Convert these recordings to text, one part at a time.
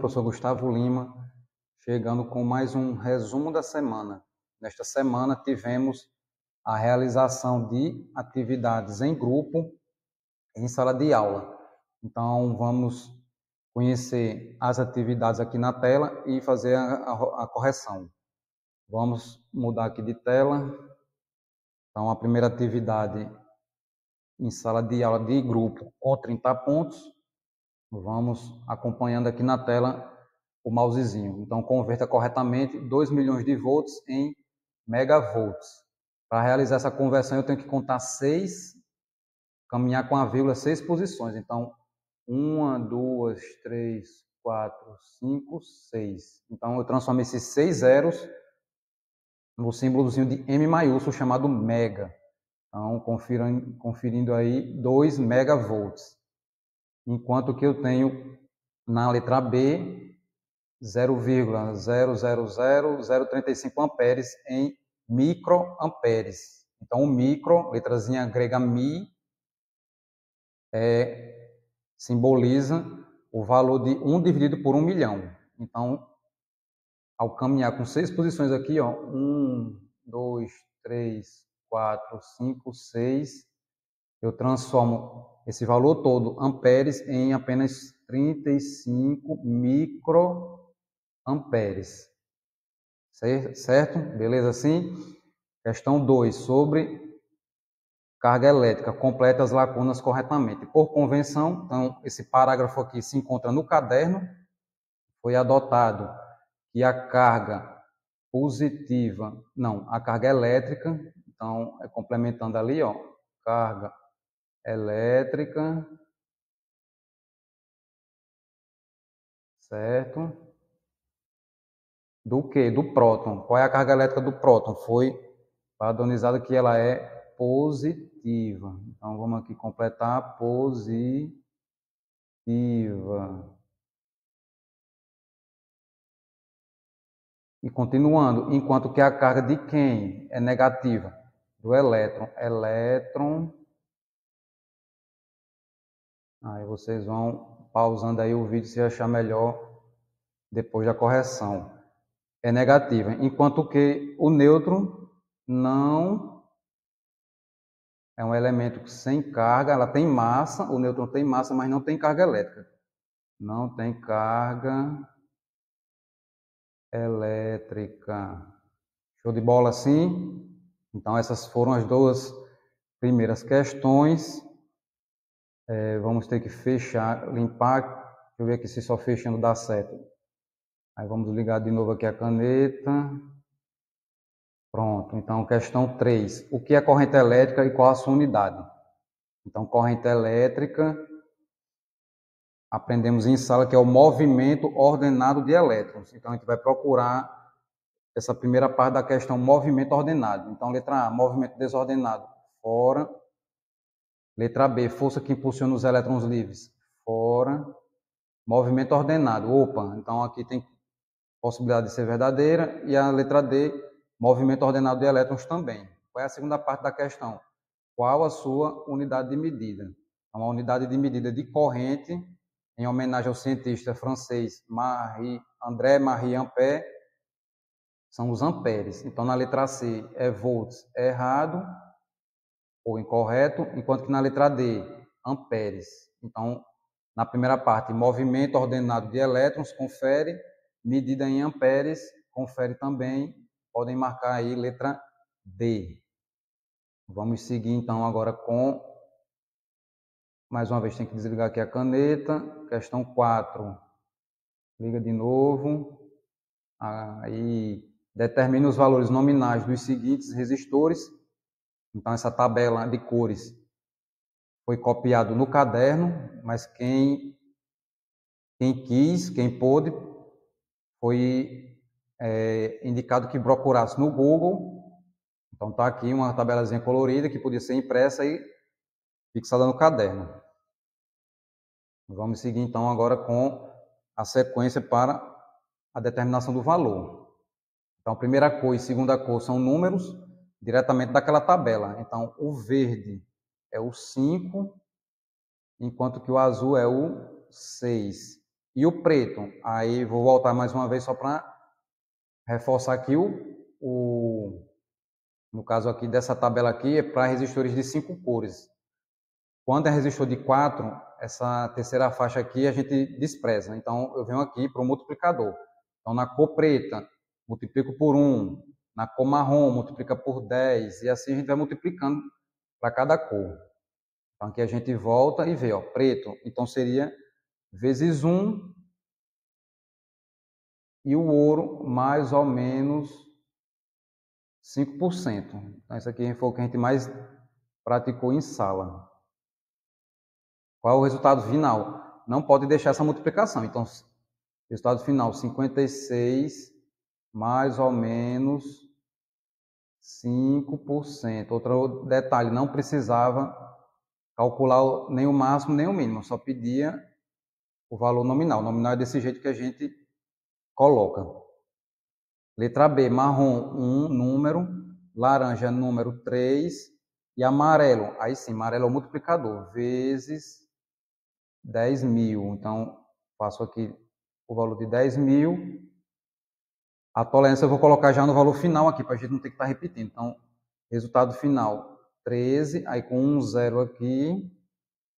professor Gustavo Lima, chegando com mais um resumo da semana. Nesta semana tivemos a realização de atividades em grupo em sala de aula. Então, vamos conhecer as atividades aqui na tela e fazer a correção. Vamos mudar aqui de tela. Então, a primeira atividade em sala de aula de grupo com 30 pontos. Vamos acompanhando aqui na tela o mousezinho. Então, converta corretamente 2 milhões de volts em megavolts. Para realizar essa conversão, eu tenho que contar 6, caminhar com a vírgula 6 posições. Então, 1, 2, 3, 4, 5, 6. Então, eu transformo esses 6 zeros no símbolozinho de M maiúsculo chamado mega. Então, conferindo aí 2 megavolts. Enquanto que eu tenho na letra B 0,000035 amperes em microamperes. Então, o micro, letrazinha grega mi, simboliza o valor de 1 dividido por 1 milhão. Então, ao caminhar com 6 posições aqui, ó, 1, 2, 3, 4, 5, 6, eu transformo esse valor todo, amperes, em apenas 35 microamperes. Certo? Beleza assim? Questão 2, sobre carga elétrica. Completa as lacunas corretamente. Por convenção, então, esse parágrafo aqui se encontra no caderno. Foi adotado que a carga positiva, não, a carga elétrica, então, complementando ali, ó, carga elétrica, certo? Do que? Do próton. Qual é a carga elétrica do próton? Foi padronizada que ela é positiva. Então, vamos aqui completar positiva. E continuando, enquanto que a carga de quem é negativa? Do elétron. Elétron. Aí vocês vão pausando aí o vídeo se achar melhor depois da correção. É negativa. Enquanto que o nêutron não é um elemento sem carga, ela tem massa, o nêutron tem massa, mas não tem carga elétrica. Não tem carga elétrica. Show de bola assim? Então essas foram as duas primeiras questões. Vamos ter que fechar, limpar. Deixa eu ver aqui se só fechando dá certo. Aí vamos ligar de novo aqui a caneta. Pronto, então questão 3. O que é corrente elétrica e qual a sua unidade? Então, corrente elétrica, aprendemos em sala que é o movimento ordenado de elétrons. Então, a gente vai procurar essa primeira parte da questão, movimento ordenado. Então, letra A, movimento desordenado, fora. Letra B, força que impulsiona os elétrons livres, fora. Movimento ordenado, opa, então aqui tem possibilidade de ser verdadeira. E a letra D, movimento ordenado de elétrons também. Qual é a segunda parte da questão? Qual a sua unidade de medida? Então, a unidade de medida de corrente, em homenagem ao cientista francês André Marie Ampère, são os amperes. Então, na letra C é volts, é errado ou incorreto, enquanto que na letra D, amperes. Então, na primeira parte, movimento ordenado de elétrons, confere, medida em amperes, confere também, podem marcar aí letra D. Vamos seguir então agora com, mais uma vez tem que desligar aqui a caneta, questão 4. Liga de novo. Aí determine os valores nominais dos seguintes resistores. Então essa tabela de cores foi copiado no caderno, mas quem quis, quem pôde, foi indicado que procurasse no Google. Então está aqui uma tabelazinha colorida que podia ser impressa e fixada no caderno. Vamos seguir então agora com a sequência para a determinação do valor. Então, primeira cor e segunda cor são números diretamente daquela tabela. Então, o verde é o 5, enquanto que o azul é o 6. E o preto, aí vou voltar mais uma vez só para reforçar aqui no caso aqui dessa tabela aqui, é para resistores de 5 cores. Quando é resistor de 4, essa terceira faixa aqui a gente despreza. Então, eu venho aqui para o multiplicador. Então, na cor preta, multiplico por 1. Na cor marrom, multiplica por 10. E assim a gente vai multiplicando para cada cor. Então, aqui a gente volta e vê, ó, preto. Então, seria vezes 1 e o ouro mais ou menos 5%. Então, isso aqui foi o que a gente mais praticou em sala. Qual é o resultado final? Não pode deixar essa multiplicação. Então, resultado final, 56 mais ou menos 5%. Outro detalhe, não precisava calcular nem o máximo nem o mínimo, só pedia o valor nominal. O nominal é desse jeito que a gente coloca. Letra B, marrom 1, número, laranja, número 3, e amarelo, aí sim, amarelo é o multiplicador, vezes 10.000. Então, faço aqui o valor de 10.000. A tolerância eu vou colocar já no valor final aqui, para a gente não ter que estar repetindo. Então, resultado final, 13. Aí com um zero aqui,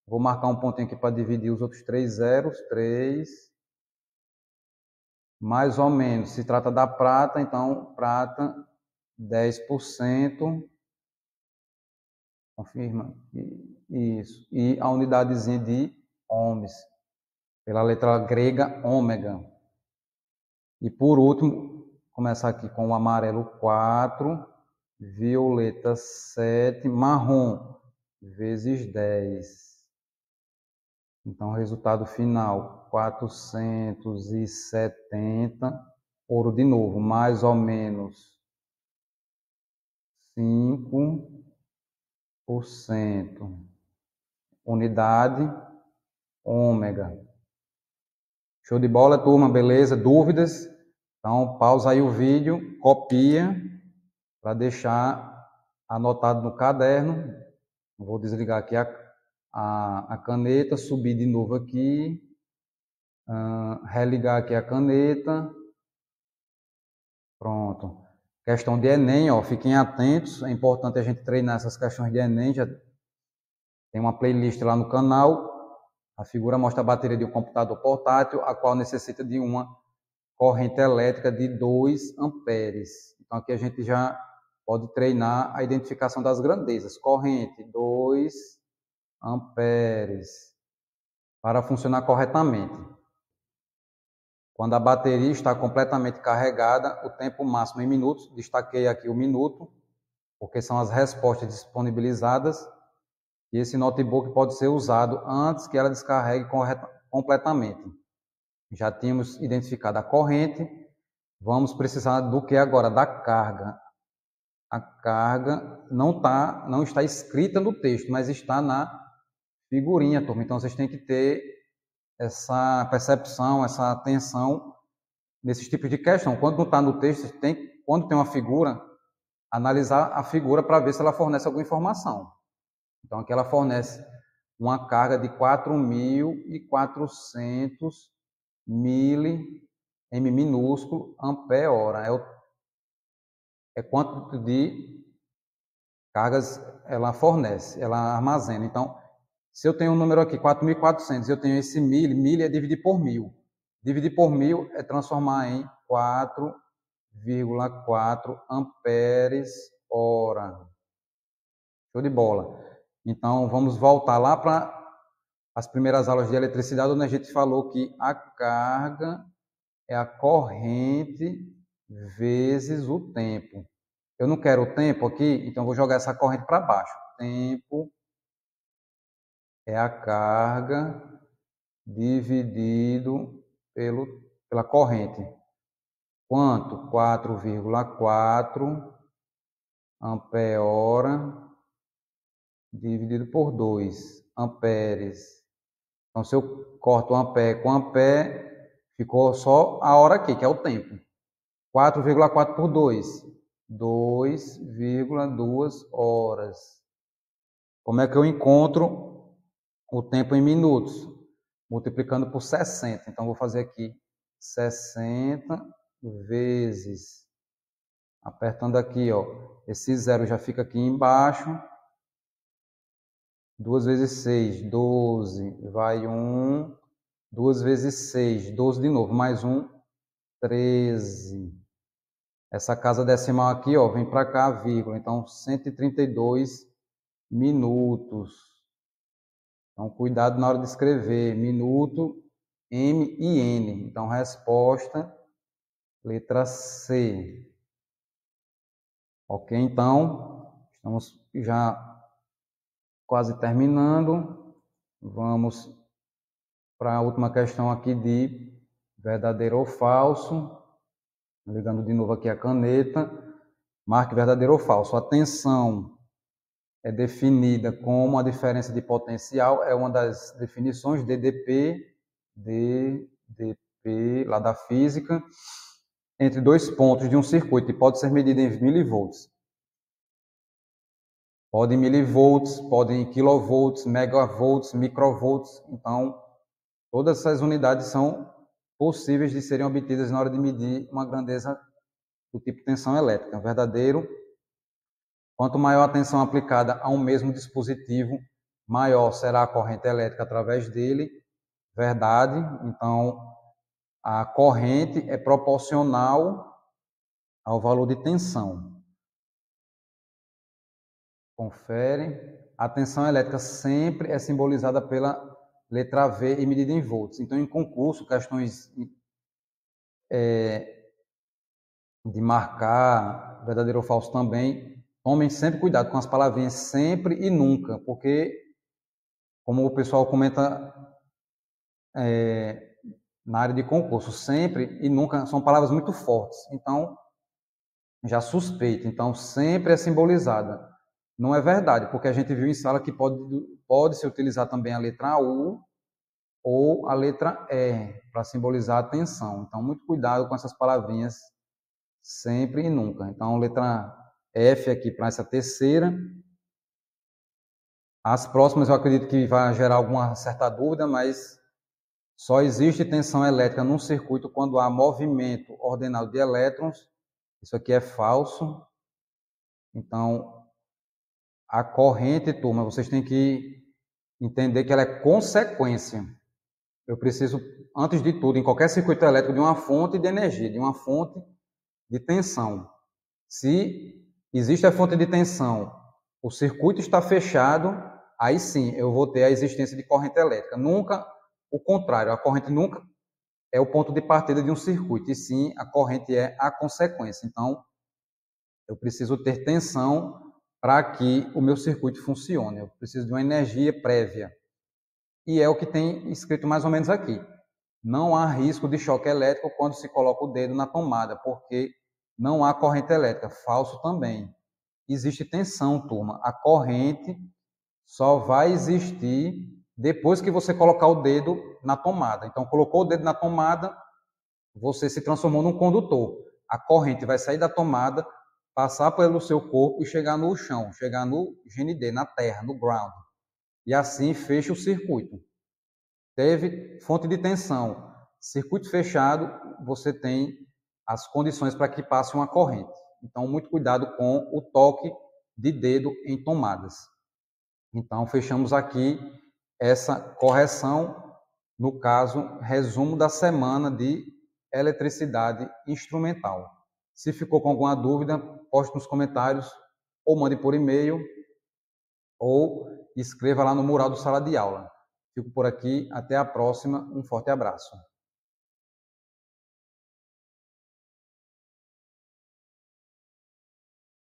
vou marcar um pontinho aqui para dividir os outros 3 zeros. 3. Mais ou menos, se trata da prata, então, prata, 10%. Confirma. Isso. E a unidadezinha de ohms, pela letra grega, ômega. E por último, começar aqui com o amarelo 4, violeta 7, marrom vezes 10. Então, resultado final, 470. Ouro de novo, mais ou menos 5%. Unidade, ômega. Show de bola, turma, beleza? Dúvidas? Então, pausa aí o vídeo, copia para deixar anotado no caderno. Vou desligar aqui a caneta, subir de novo aqui, religar aqui a caneta. Pronto. Questão de Enem, ó, fiquem atentos, é importante a gente treinar essas questões de Enem. Já tem uma playlist lá no canal. A figura mostra a bateria de um computador portátil, a qual necessita de uma corrente elétrica de 2 amperes. Então, aqui a gente já pode treinar a identificação das grandezas. Corrente, 2 amperes, para funcionar corretamente. Quando a bateria está completamente carregada, o tempo máximo em minutos, destaquei aqui o minuto, porque são as respostas disponibilizadas, e esse notebook pode ser usado antes que ela descarregue completamente. Já tínhamos identificado a corrente, vamos precisar do que agora? Da carga. A carga não está escrita no texto, mas está na figurinha, turma. Então, vocês têm que ter essa percepção, essa atenção nesses tipos de questão. Quando não está no texto, quando tem uma figura, analisar a figura para ver se ela fornece alguma informação. Então, aqui ela fornece uma carga de 4.400 m minúsculo ampere hora. É quanto de cargas ela fornece, ela armazena. Então, se eu tenho um número aqui, 4.400, eu tenho esse mil é dividir por 1.000. Dividir por 1.000 é transformar em 4,4 amperes hora. Show de bola. Então, vamos voltar lá para as primeiras aulas de eletricidade, onde a gente falou que a carga é a corrente vezes o tempo. Eu não quero o tempo aqui, então vou jogar essa corrente para baixo. Tempo é a carga dividido pela corrente. Quanto? 4,4 ampere hora dividido por 2 amperes. Então, se eu corto um ampere com ampere, ficou só a hora aqui, que é o tempo. 4,4 por 2. 2,2 horas. Como é que eu encontro o tempo em minutos? multiplicando por 60. Então, vou fazer aqui 60 vezes, apertando aqui, ó, esse zero já fica aqui embaixo. 2 vezes 6, 12, vai 1. 2 vezes 6, 12 de novo, mais 1, 13. Essa casa decimal aqui, ó, vem para cá, vírgula. Então, 132 minutos. Então, cuidado na hora de escrever. Minuto, M e N. Então, resposta, letra C. Ok? Então, estamos já quase terminando. Vamos para a última questão aqui de verdadeiro ou falso. Ligando de novo aqui a caneta. Marque verdadeiro ou falso. A tensão é definida como a diferença de potencial, é uma das definições, DDP, lá da física, entre dois pontos de um circuito, e pode ser medida em milivolts. Pode em milivolts, pode em kilovolts, megavolts, microvolts. Então, todas essas unidades são possíveis de serem obtidas na hora de medir uma grandeza do tipo tensão elétrica. Verdadeiro. Quanto maior a tensão aplicada a um mesmo dispositivo, maior será a corrente elétrica através dele. Verdade. Então, a corrente é proporcional ao valor de tensão. Confere. A tensão elétrica sempre é simbolizada pela letra V e medida em volts. Então, em concurso, questões de marcar verdadeiro ou falso também, tomem sempre cuidado com as palavrinhas sempre e nunca, porque, como o pessoal comenta na área de concurso, sempre e nunca são palavras muito fortes. Então, já suspeito. Então, sempre é simbolizada. Não é verdade, porque a gente viu em sala que pode se utilizar também a letra U ou a letra E para simbolizar a tensão. Então, muito cuidado com essas palavrinhas sempre e nunca. Então, letra F aqui para essa terceira. As próximas eu acredito que vai gerar alguma certa dúvida, mas só existe tensão elétrica num circuito quando há movimento ordenado de elétrons. Isso aqui é falso. Então, a corrente, turma, vocês têm que entender que ela é consequência. Eu preciso, antes de tudo, em qualquer circuito elétrico, de uma fonte de energia, de uma fonte de tensão. Se existe a fonte de tensão, o circuito está fechado, aí sim eu vou ter a existência de corrente elétrica. Nunca o contrário, a corrente nunca é o ponto de partida de um circuito, e sim a corrente é a consequência. Então, eu preciso ter tensão para que o meu circuito funcione. Eu preciso de uma energia prévia. E é o que tem escrito mais ou menos aqui. Não há risco de choque elétrico quando se coloca o dedo na tomada, porque não há corrente elétrica. Falso também. Existe tensão, turma. A corrente só vai existir depois que você colocar o dedo na tomada. Então, colocou o dedo na tomada, você se transformou num condutor. A corrente vai sair da tomada, passar pelo seu corpo e chegar no chão, chegar no GND, na terra, no ground. E assim fecha o circuito. Teve fonte de tensão, circuito fechado, você tem as condições para que passe uma corrente. Então, muito cuidado com o toque de dedo em tomadas. Então, fechamos aqui essa correção, no caso, resumo da semana de eletricidade instrumental. Se ficou com alguma dúvida, poste nos comentários, ou mande por e-mail, ou escreva lá no mural do sala de aula. Fico por aqui, até a próxima, um forte abraço.